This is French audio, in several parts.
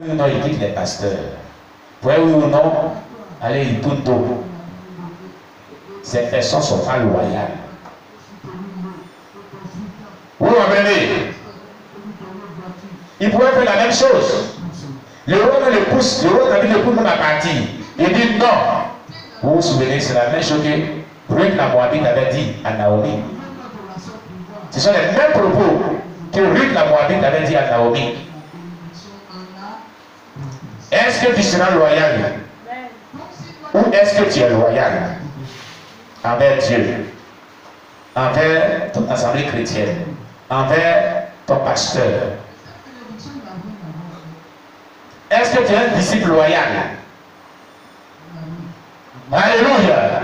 Oui ou non, il quitte les pasteurs. Oui ou non, allez, il tourne dos. Ces personnes ne sont pas loyales. Vous comprenez? Il pourrait faire la même chose. Le roi le pousse, le roi David le pousse même à partir. Il dit non. Vous vous souvenez, c'est la même chose que Ruth la Moabite avait dit à Naomi. Ce sont les mêmes propos que Ruth la Moabite avait dit à Naomi. Est-ce que tu seras loyal? Ou est-ce que tu es loyal envers Dieu, envers ton assemblée chrétienne, envers ton pasteur? Est-ce que tu es un disciple loyal? Alléluia.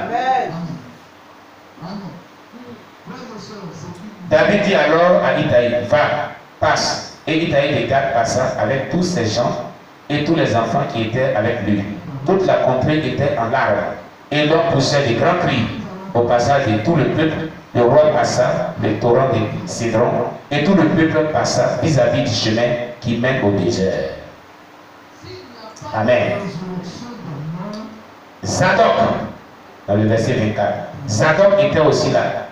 David dit alors à Itaï, va, passe. Et Itaï de Gath passa avec tous ces gens et tous les enfants qui étaient avec lui. Toute la contrée était en larmes. Et l'homme poussait des grands cris. Au passage de tout le peuple, le roi passa le torrent de Cédron, et tout le peuple passa vis-à-vis du chemin qui mène au désert. Amen. Zadok, dans le verset 24, Zadok était aussi là.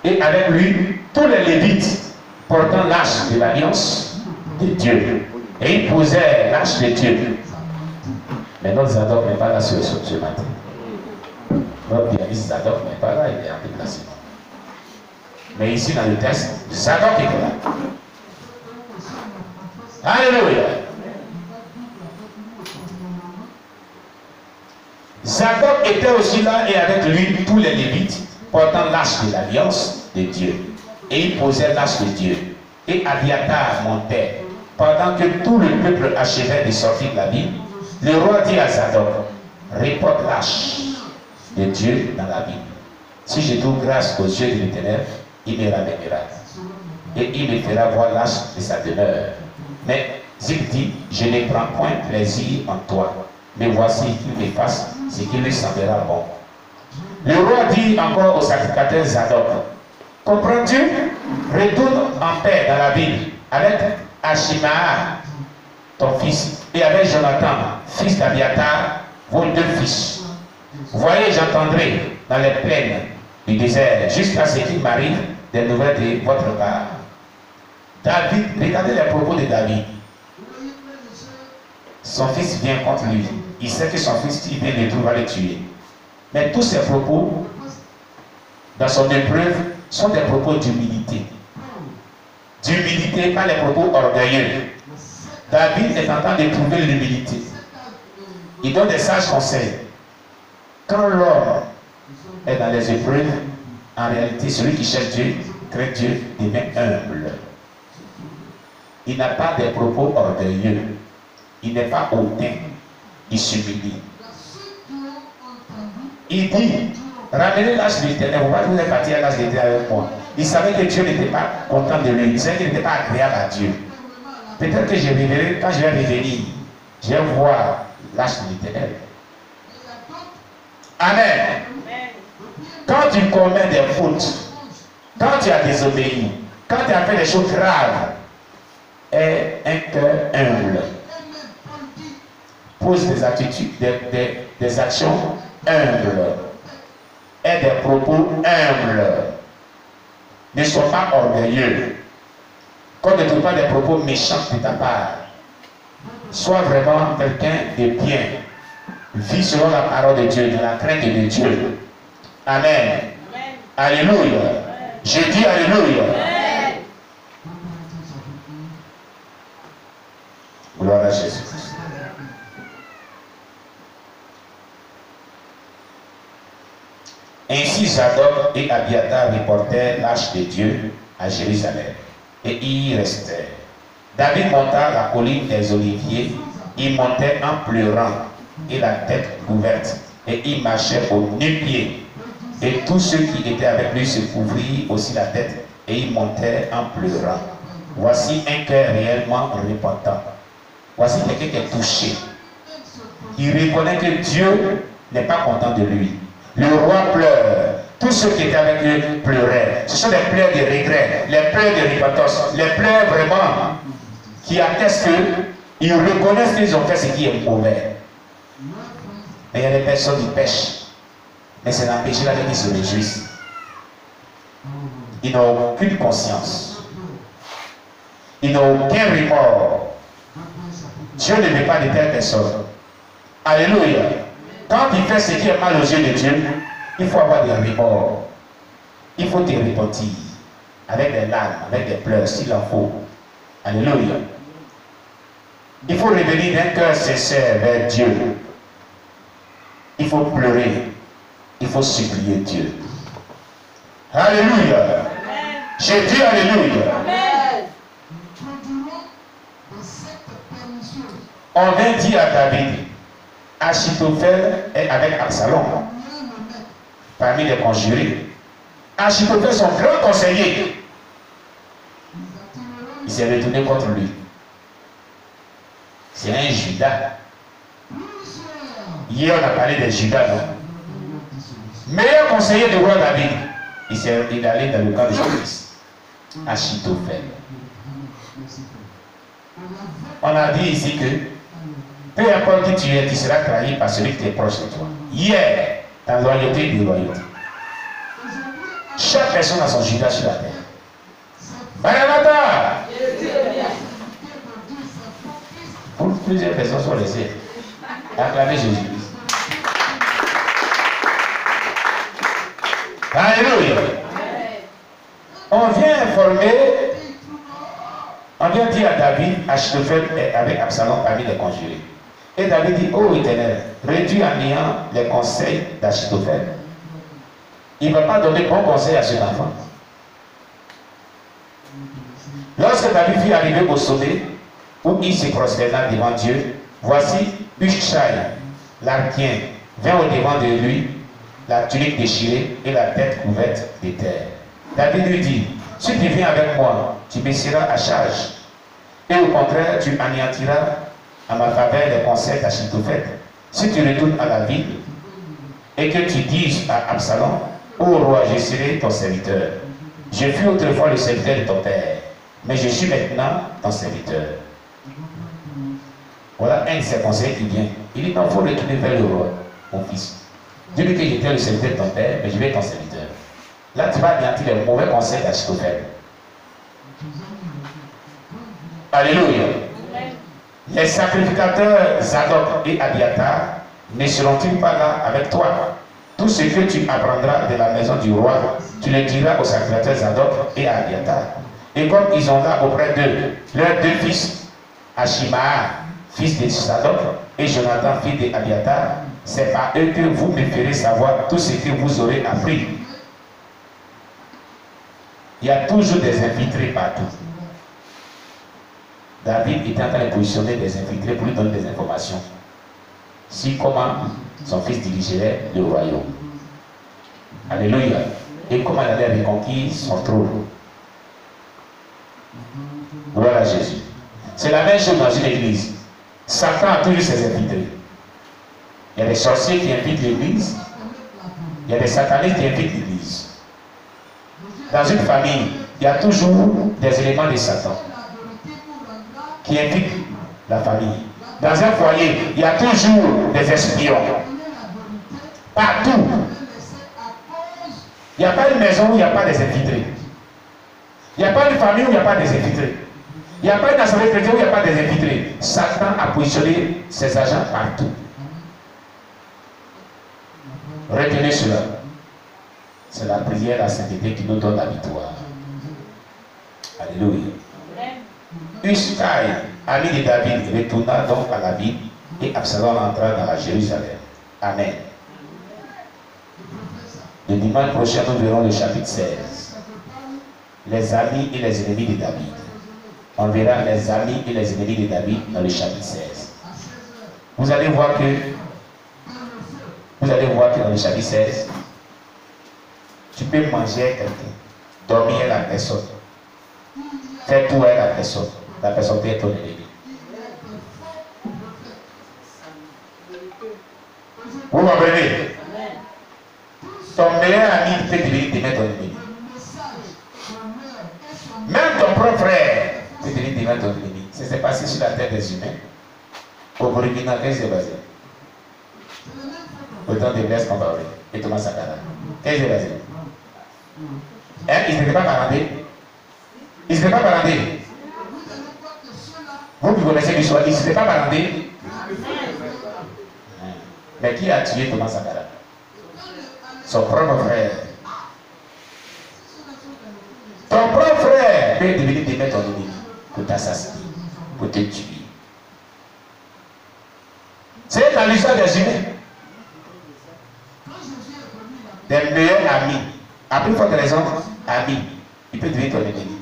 Et avec lui, tous les Lévites portant l'arche de l'alliance de Dieu. Et ils posaient l'arche de Dieu. Mais notre Zadok n'est pas là ce matin. Notre pianiste Zadok n'est pas là, il est en déplacement. Mais ici dans le texte, Zadok est là. Alléluia. Zadok était aussi là et avec lui tous les Lévites portant l'arche de l'alliance de Dieu. Et il posait l'arche de Dieu. Et Abiathar montait. Pendant que tout le peuple achevait de sortir de la ville, le roi dit à Zadok, reporte l'arche de Dieu dans la ville. Si je trouve grâce aux yeux de l'Éternel, il me ramènera. Et il me fera voir l'arche de sa demeure. Mais Zip dit, je ne prends point plaisir en toi. Mais voici qu'il me fasse ce qui lui semblera bon. Le roi dit encore au sacrificateur Zadok, comprends-tu? Retourne en paix dans la ville avec Achimaah, ton fils, et avec Jonathan, fils d'Abiathar, vos deux fils. Voyez, j'entendrai dans les plaines du désert, jusqu'à ce qu'il m'arrive des nouvelles de votre part. David, regardez les propos de David. Son fils vient contre lui. Il sait que son fils, il vient le trouver, va le tuer. Mais tous ces propos, dans son épreuve, sont des propos d'humilité. D'humilité, pas les propos orgueilleux. David est en train d'éprouver l'humilité. Il donne des sages conseils. Quand l'homme est dans les épreuves, en réalité, celui qui cherche Dieu, craint Dieu, devient humble. Il n'a pas des propos orgueilleux. Il n'est pas hautain. Il s'humilie. Il dit, ramenez l'âge de l'Éternel. Vous êtes parti à l'âge de l'Éternel avec moi. Il savait que Dieu n'était pas content de lui. Il savait qu'il n'était pas agréable à Dieu. Peut-être que je reverrai, quand je vais revenir, je vais voir l'âge de l'Éternel. Amen. Quand tu commets des fautes, quand tu as désobéi, quand tu as fait des choses graves, aie un cœur humble. Pose des attitudes, des actions humbles. Aie des propos humbles. Ne sois pas orgueilleux. Qu'on ne trouve pas des propos méchants de ta part. Sois vraiment quelqu'un de bien. Vis selon la parole de Dieu, dans la crainte de Dieu. Amen. Amen. Alléluia. Amen. Je dis Alléluia. Amen. Gloire à Jésus. Ainsi Zadok et Abiathar reportèrent l'arche de Dieu à Jérusalem. Et ils y restèrent. David monta la colline des Oliviers. Il montait en pleurant et la tête couverte. Et il marchait au nu-pied. Et tous ceux qui étaient avec lui se couvrirent aussi la tête. Et ils montaient en pleurant. Voici un cœur réellement repentant. Voici quelqu'un qui est touché. Il reconnaît que Dieu n'est pas content de lui. Le roi pleure. Tous ceux qui étaient avec lui pleuraient. Ce sont les pleurs de regret, les pleurs de repentance, les pleurs vraiment qui attestent que Ils reconnaissent qu'ils ont fait ce qui est mauvais. Mais il y a des personnes qui pêchent. Mais c'est dans le péché là qu'ils se réjouissent. Ils n'ont aucune conscience. Ils n'ont aucun remords. Dieu ne veut pas de telles personnes. Alléluia. Quand il fait ce qui est mal aux yeux de Dieu, il faut avoir des remords. Il faut te repentir. Avec des larmes, avec des pleurs, s'il en faut. Alléluia. Il faut revenir d'un cœur sincère vers Dieu. Il faut pleurer. Il faut supplier Dieu. Alléluia. J'ai dit Alléluia. Amen. On vient dire à David, Achitophel est avec Absalom, parmi les conjurés. Achitophel, son grand conseiller, il s'est retourné contre lui. C'est un Judas. Hier, on a parlé des Judas, non? Meilleur conseiller du roi David, il est allé dans le camp de justice. Achitophel. On a dit ici que peu importe qui tu es, tu seras trahi par celui qui est proche de toi. Hier, ta loyauté de loyauté. Chaque personne a son Judas sur la terre. Maranatha! Plusieurs personnes sont laissées. Acclamez Jésus-Christ. Alléluia. On vient dire à David, Achitophel est avec Absalom parmi les conjurés. Et David dit, ô Éternel, réduis à néant les conseils d'Achitophel. Il ne va pas donner bon conseil à cet enfant. Lorsque David fut arrivé au sommet, où il se prosterna devant Dieu, voici Hushai, l'Archien, vint au devant de lui, la tunique déchirée et la tête couverte de terre. David lui dit, si tu viens avec moi, tu me seras à charge. Et au contraire, tu anéantiras à ma faveur les conseils d'Achitophel. Si tu retournes à la ville et que tu dises à Absalom, ô roi, je serai ton serviteur. Je fus autrefois le serviteur de ton père, mais je suis maintenant ton serviteur. Voilà un de ses conseils qui vient. Il dit, non, il faut retourner vers le roi, mon fils. Dis-lui que j'étais le serviteur de ton père, mais je vais être ton serviteur. Là, tu vas anéantir les mauvais conseils d'Achitophel. Alléluia. Les sacrificateurs Zadok et Abiathar ne seront-ils pas là avec toi? Tout ce que tu apprendras de la maison du roi, tu le diras aux sacrificateurs Zadok et à Abiathar. Et comme ils ont là auprès d'eux leurs deux fils, Achimaa, fils de Zadok, et Jonathan, fils d'Abiathar, c'est par eux que vous me ferez savoir tout ce que vous aurez appris. Il y a toujours des infiltrés partout. David était en train de positionner des infiltrés pour lui donner des informations sur comment son fils dirigerait le royaume. Alléluia. Et comment il allait reconquérir son trône. Voilà Jésus. C'est la même chose dans une église. Satan a toujours ses infiltrés. Il y a des sorciers qui invitent l'église. Il y a des satanistes qui invitent l'église. Dans une famille, il y a toujours des éléments de Satan qui invitent la famille. Dans un foyer, il y a toujours des espions. Partout. Il n'y a pas une maison où il n'y a pas des infiltrés. Il n'y a pas une famille où il n'y a pas des infiltrés. Il n'y a pas une assemblée chrétienne où il n'y a pas des infiltrés. Satan a positionné ses agents partout. Retenez cela. C'est la prière, la sainteté qui nous donne la victoire. Alléluia. Hushai, ami de David, retourna donc à la ville et Absalom entra dans la Jérusalem. Amen. Le dimanche prochain, nous verrons le chapitre 16. Les amis et les ennemis de David. On verra les amis et les ennemis de David dans le chapitre 16. Vous allez voir que dans le chapitre 16, tu peux manger avec quelqu'un, dormir avec la personne, faire tout avec la personne peut être ton ennemi. Vous comprenez? Ton meilleur ami peut devenir ton ennemi. Même ton propre frère peut devenir ton ennemi. Ce n'est pas passé sur la terre des humains. Au Burkina, qu'est-ce qui s'est passé? Autant de Blaise Compaoré et Thomas Sankara. Qu'est-ce qui s'est passé? Hein? Ils n'étaient pas parentés. Ils n'étaient pas parentés. Vous qui connaissez l'histoire, ils n'étaient pas parentés. Mais qui a tué Thomas Sankara? Son propre frère. Ton propre frère peut devenir te mettre ton ennemi pour t'assassiner, pour te tuer. C'est dans l'histoire des humains. Des meilleurs amis. À plus forte raison, amis. Il peut devenir ton ennemi.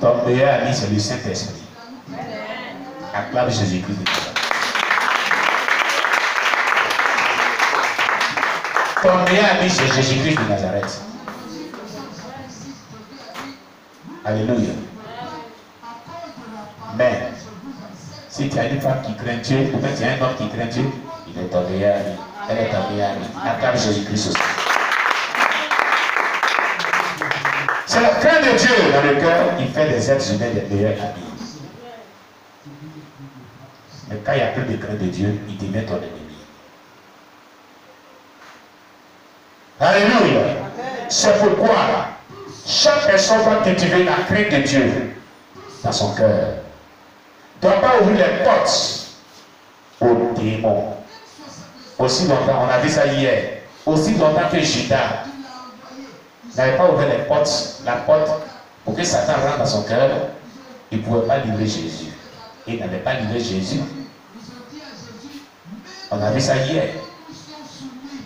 Ton meilleur ami, c'est le Saint-Esprit. Acclame Jésus-Christ. Ton meilleur ami, c'est Jésus-Christ de Nazareth. Alléluia. Mais, si tu as une femme qui craint Dieu, ou bien tu as un homme qui craint Dieu, il est ton meilleur ami. Elle est ton meilleur ami. Acclame Jésus-Christ aussi. C'est la crainte de Dieu dans le cœur qui fait des êtres humains des meilleurs amis. Mais quand il n'y a plus de crainte de Dieu, il devient ton ennemi. Alléluia. C'est pourquoi chaque personne va cultiver la crainte de Dieu dans son cœur. Ne doit pas ouvrir les portes aux démons. Aussi longtemps, on a vu ça hier, aussi longtemps que Judas n'avait pas ouvert les portes, la porte pour que Satan rentre dans son cœur, il ne pouvait pas livrer Jésus. Il n'avait pas livré Jésus. On a vu ça hier.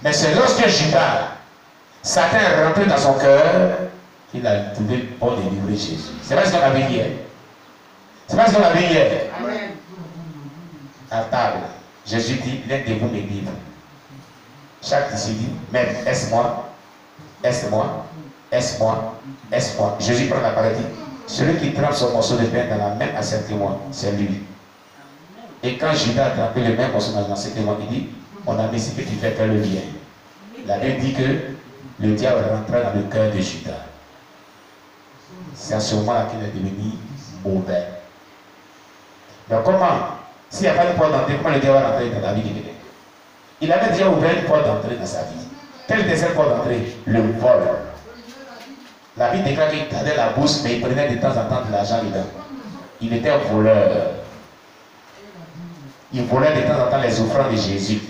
Mais c'est lorsque Judas, Satan est rentré dans son cœur, qu'il a trouvé bon de livrer Jésus. C'est pas ce qu'on a vu hier. C'est pas ce qu'on a vu hier. Amen. À table, Jésus dit, l'un de vous me livre. Chaque disciple dit, même, est-ce-moi, est-ce-moi, est-ce-moi, est-ce-moi. Jésus prend la parole et dit, celui qui trempe son morceau de pain dans la main à 7 mois, c'est lui. Et quand Judas a trempé le même morceau dans la 7 mois, il dit, mon ami, ce que tu fais, fais-le bien. La Bible dit que le diable rentra dans le cœur de Judas. C'est à ce moment-là qu'il est devenu mauvais. Donc comment, s'il n'y a pas de porte d'entrée, comment le diable va rentrer dans la vie de quelqu'un? Il avait déjà ouvert une porte d'entrée dans sa vie. Quelle était cette porte d'entrée? Le vol. La Bible déclare qu'il gardait la bourse, mais il prenait de temps en temps de l'argent dedans. Il était un voleur. Il volait de temps en temps les offrandes de Jésus.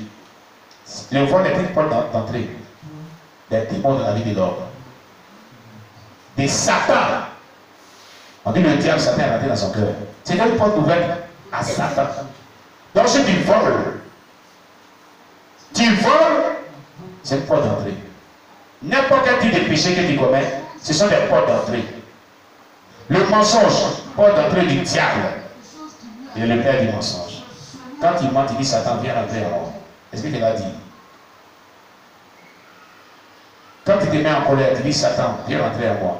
Le vol était une porte d'entrée des démons dans la vie de l'homme. De Satan. On dit le diable, Satan est rentré dans son cœur. C'est une porte ouverte à Satan. Donc si tu voles, c'est une porte d'entrée. N'importe quel type de péché que tu commets, ce sont des portes d'entrée. Le mensonge, porte d'entrée du diable. Il est le père du mensonge. Quand il ment, il dit Satan, viens rentrer en moi. Est-ce que tu l'as dit? Quand tu te mets en colère, tu dis Satan, viens rentrer en moi.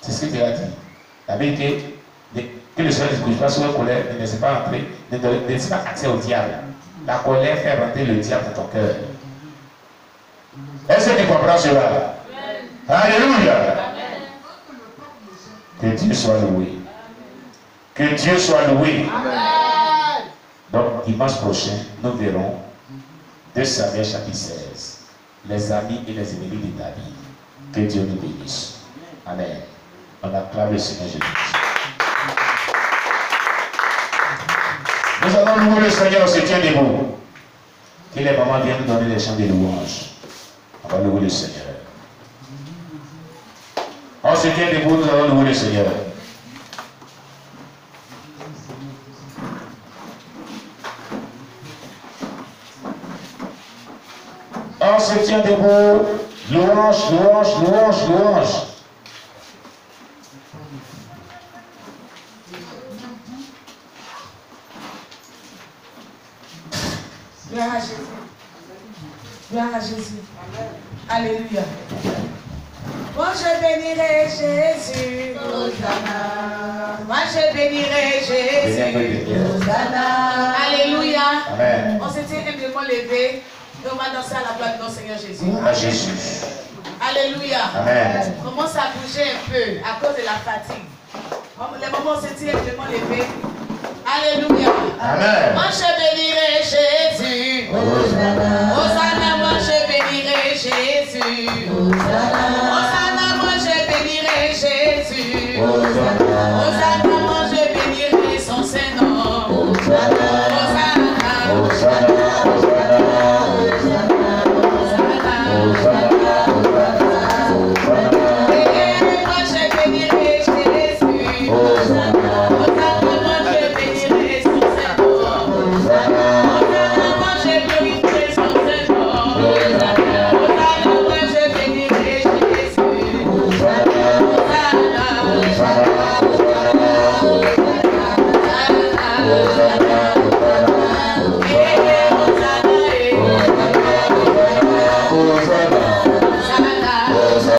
C'est ce que tu as dit. La Bible dit que le Seigneur ne se couche pas sur la colère, ne laisse pas entrer, ne laisse pas accès au diable. La colère fait rentrer le diable dans ton cœur. Est-ce que tu comprends cela? Alléluia. Que Dieu soit loué. Que Dieu soit loué. Amen. Donc, dimanche prochain, nous verrons 2 Samuel chapitre 16. Les amis et les ennemis de David. Que Dieu nous bénisse. Amen. On acclame le Seigneur Jésus. Nous allons louer le Seigneur, on se tient debout. Que les mamans viennent nous donner des chants de louange. On va louer le Seigneur. On se tient debout, nous allons louer le Seigneur. On se tient debout. Louange, louange, louange, louange. Gloire à Jésus. Gloire à Jésus. Alléluia. Moi je bénirai Jésus. Hosanna. Moi je bénirai Jésus. Hosanna. Alléluia. Amen. On s'était humblement levé et on va danser à la gloire de notre Seigneur Jésus. À Jésus. Alléluia. Amen. Commence à bouger un peu à cause de la fatigue. Les moments où c'est vraiment levé. Alléluia. Amen. Moi je bénirai Jésus. Hosanna, moi je bénirai Jésus. Hosanna.